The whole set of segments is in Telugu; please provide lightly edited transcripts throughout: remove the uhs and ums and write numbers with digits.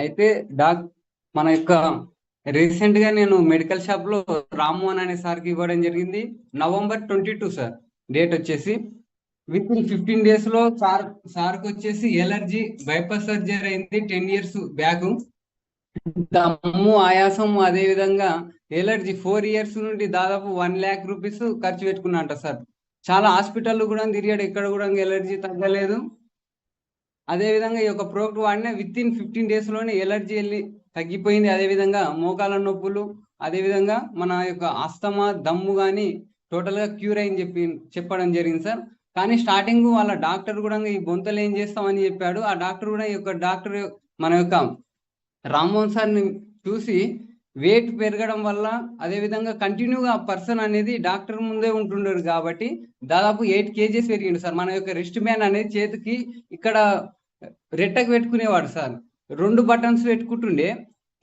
అయితే డాక్ మన యొక్క రీసెంట్ గా నేను మెడికల్ షాప్ లో రామ్మోహన్ అనే సార్కి ఇవ్వడం జరిగింది. November 22 సార్ డేట్ వచ్చేసి. విత్ ఇన్ 15 days లో సార్కి వచ్చేసి ఎలర్జీ బైపాస్ సర్జరీ అయింది 10 years బ్యాక్. దమ్ము ఆయాసం అదే విధంగా ఎలర్జీ 4 years నుండి దాదాపు 1 lakh rupees ఖర్చు పెట్టుకున్నాంట సార్. చాలా హాస్పిటల్ కూడా తిరిగాడు, ఎక్కడ కూడా ఎలర్జీ తగ్గలేదు. అదే విధంగా ఈ యొక్క ప్రోడక్ట్ వాడిన విత్ ఇన్ 15 days లోనే ఎలర్జీ వెళ్ళి తగ్గిపోయింది. అదే విధంగా మోకాల నొప్పులు, అదే విధంగా మన యొక్క అస్తమా దమ్ము కానీ టోటల్ గా క్యూర్ అయింది చెప్పడం జరిగింది సార్. కానీ స్టార్టింగ్ వాళ్ళ డాక్టర్ కూడా ఈ బొంతలు ఏం చేస్తామని చెప్పాడు. ఆ డాక్టర్ కూడా ఈ యొక్క డాక్టర్ మన యొక్క రామ్మోహన్ సార్ని చూసి వెయిట్ పెరగడం వల్ల అదే విధంగా కంటిన్యూగా పర్సన్ అనేది డాక్టర్ ముందే ఉంటుండడు కాబట్టి దాదాపు 8 kgs పెరిగిండు సార్. మన యొక్క రిస్ట్ బ్యాండ్ అనేది చేతికి ఇక్కడ రెట్టకు పెట్టుకునేవాడు సార్. 2 buttons పెట్టుకుంటుండే.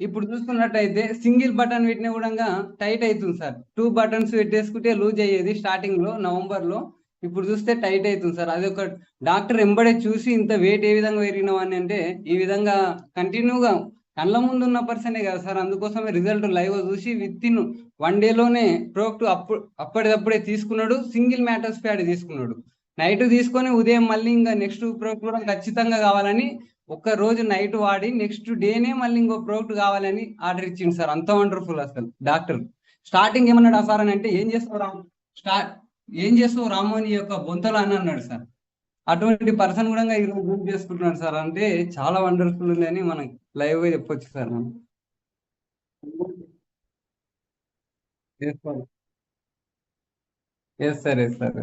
ఇప్పుడు చూసుకున్నట్టయితే సింగిల్ బటన్ పెట్టినా కూడా టైట్ అవుతుంది సార్. 2 buttons పెట్టేసుకుంటే లూజ్ అయ్యేది స్టార్టింగ్ లో నవంబర్ లో. ఇప్పుడు చూస్తే టైట్ అవుతుంది సార్. అది ఒక డాక్టర్ ఎంబడే చూసి ఇంత వెయిట్ ఏ విధంగా పెరిగినవని అంటే ఈ విధంగా కంటిన్యూగా కళ్ళ ముందు ఉన్న పర్సనే కదా సార్. అందుకోసమే రిజల్ట్ లైవ్ చూసి విత్ ఇన్ 1 day లోనే ప్రోడక్ట్ అప్పటిదప్పుడే తీసుకున్నాడు. సింగిల్ మ్యాటర్స్ ప్యాడ్ తీసుకున్నాడు. నైట్ తీసుకొని ఉదయం మళ్ళీ ఇంకా నెక్స్ట్ ప్రోడక్ట్ కూడా ఖచ్చితంగా కావాలని ఒక్క రోజు నైట్ వాడి నెక్స్ట్ డేనే మళ్ళీ ఇంకో ప్రోడక్ట్ కావాలని ఆర్డర్ ఇచ్చింది సార్. అంత వండర్ఫుల్ అసలు డాక్టర్. స్టార్టింగ్ ఏమన్నాడు సార్ అని అంటే ఏం చేస్తావు రామోని యొక్క బొంతలు అని అన్నాడు సార్. అటువంటి పర్సన్ కూడా ఈరోజు ప్రూవ్ చేసుకుంటున్నాడు సార్. అంటే చాలా వండర్ఫుల్ ఉంది అని మనం లైవ్ గా చెప్పొచ్చు సార్ మనం. Yes sir, yes sir, yes sir.